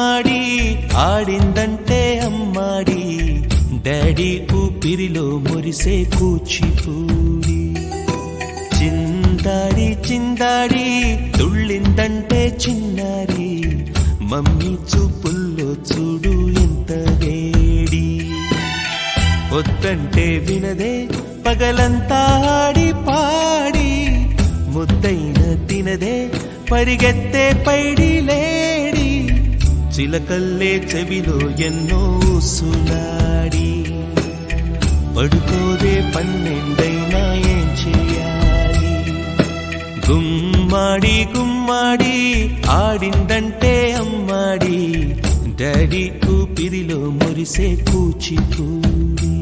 గుమ్మాడి ఆడిందంటే అమ్మాడి డాడీ ఊపిరిలో మురిసే కూచిపూడి చిందాడి చిందాడి తుళ్ళిందంటే చిన్నారి మమ్మీ చూపుల్లో చూడు ఎంత వేడి వద్దంటే వినదే పగలంతా ఆడి పాడి ముద్దైన తినదే పరిగెత్తే పైడి లేడి చిలకల్లే చెవిలో ఎన్నో సులాడి పడుకోదే పన్నెండైనా ఏం చేయాలి గుమ్మాడి గుమ్మాడి ఆడిందంటే అమ్మాడి డాడీ ఊపిరిలో మురిసే కూచిపూడి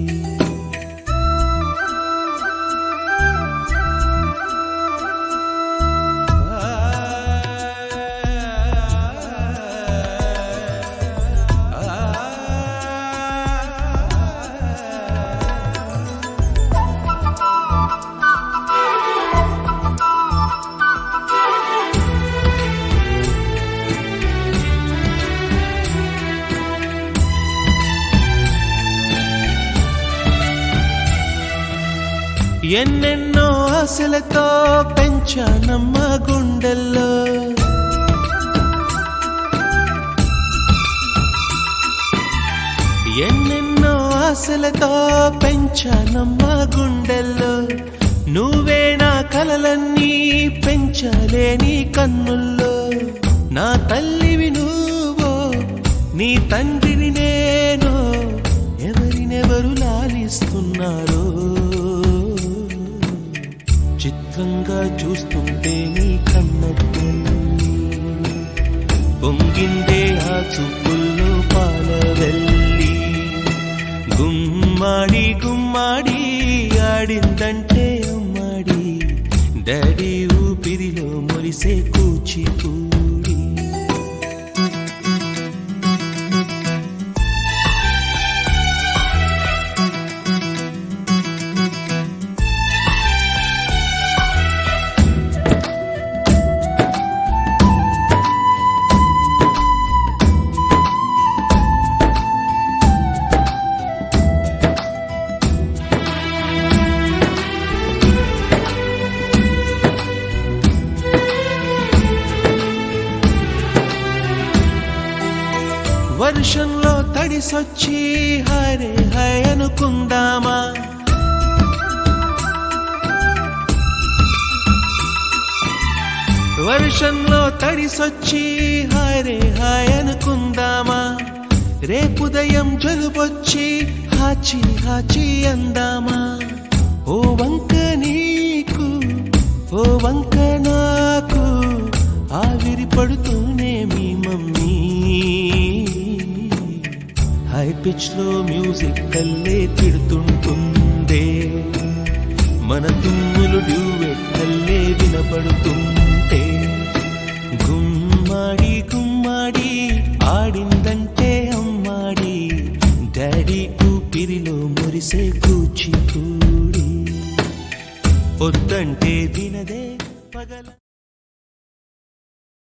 ఎన్నెన్నో ఆశలతో పెంచానమ్మ గుండెల్లో ఎన్నెన్నో ఆశలతో పెంచానమ్మ గుండెల్లో నువ్వే నా కలలన్నీ పెంచాలే నీ కన్నుల్లో నా తల్లివి నువ్వో నీ తండ్రిని నేను ఎవరినెవరు లాలిస్తున్నారో చిత్రంగా చూస్తుంటే నీ కన్నట్టు పొంగిందే ఆ చూపుల్లో పాలవెల్లి గుమ్మాడి గుమ్మాడి ఆడిందంటే అమ్మాడి డాడీ ఊపిరిలో మురిసే కూచిపూడి వర్షంలో తడిసొచ్చి హరే హై అనుకుందామా వర్షంలో తడిసొచ్చి హరే హై అనుకుందామా రేపుదయం జలుబొచ్చి హాచి హాచి అందామా ఓ వంక నీకు ఓ వంక నాకు ఆవిరి పడుతూనే మీ మమ్మీ హై పిచ్ లో మ్యూజిక్ కల్లే తిడుతుంటుందే మన తుమ్ములు డ్యూయెట్ కల్లే వినపడుతుంటే గుమ్మాడి గుమ్మాడి ఆడిందంటే అమ్మాడి డాడీ ఊపిరిలో మురిసే కూచిపూడి వద్దంటే వినదే పగల